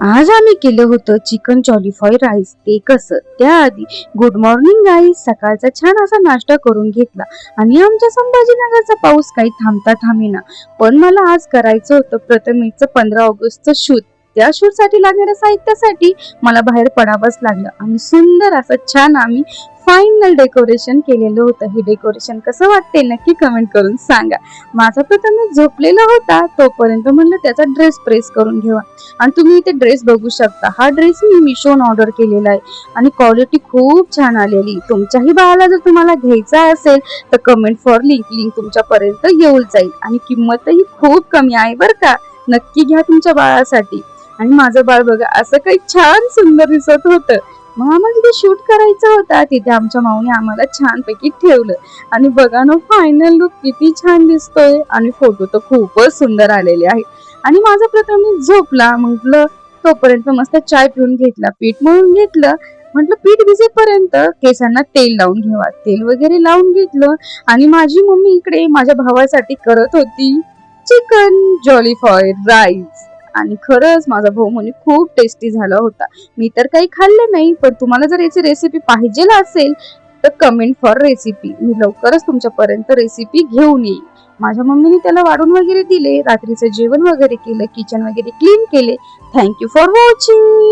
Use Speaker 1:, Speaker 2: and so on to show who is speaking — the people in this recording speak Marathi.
Speaker 1: आज आम्ही केलं होतं चिकन जॉलीफ्राय राईस. ते कसं, त्याआधी गुड मॉर्निंग गाईज. सकाळचा छान असा नाश्ता करून घेतला आणि आमच्या संभाजीनगरचा पाऊस काही थांबता थांबेना. पण मला आज करायचं होतं प्रथमेशचं 15 ऑगस्टचं शूट. त्या शूट साठी लागणाऱ्या साहित्यासाठी मला बाहेर पडावंच लागलं आणि सुंदर असं छान आम्ही फायनल डेकोरेशन केलेलं होतं. हे डेकोरेशन कसं वाटते नक्की कमेंट करून सांगा. माझा प्रथमेश झोपलेला होता, तोपर्यंत म्हणलं त्याचा ड्रेस प्रेस करून घ्यावा. आणि तुम्ही इथे ड्रेस बघू शकता. हा ड्रेस मी मिशोन ऑर्डर केलेला आहे आणि क्वालिटी खूप छान आलेली. तुमच्याही बाळाला जर तुम्हाला घ्यायचा असेल तर कमेंट फॉर लिंक तुमच्यापर्यंत येऊन जाईल आणि किंमतही खूप कमी आहे बरं का. नक्की घ्या तुमच्या बाळासाठी. आणि माझं बाळ बघा असं काही छान सुंदर दिसत होतं. मग आम्हाला तिथे शूट करायचा होता. तिथे आमच्या माऊने आम्हाला छानपैकी ठेवलं आणि बघा ना फायनल लुक किती छान दिसतोय आणि फोटो तर खूपच सुंदर आलेले आहेत. आणि माझा प्रथमेश झोपला. म्हटलं तोपर्यंत मस्त चाय पिऊन घेतला, पीठ मळून घेतलं. म्हटलं पीठ भिजेपर्यंत केसांना तेल लावून घ्यावा. तेल वगैरे लावून घेतलं आणि माझी मम्मी इकडे माझ्या भावासाठी करत होती चिकन जॉलीफ्राय राईस. आणि खरंच माझा भाऊ म्हणे खूप टेस्टी झाला होता. मी तर काही खाल्लं नाही, पण तुम्हाला जर याची रेसिपी पाहिजे असेल तर कमेंट फॉर रेसिपी. मी लवकरच तुमच्यापर्यंत रेसिपी घेऊन येईल. माझ्या मम्मीने त्याला वाढून वगैरे दिले, रात्रीचं जेवण वगैरे केलं, किचन वगैरे क्लीन केले. Thank you for watching.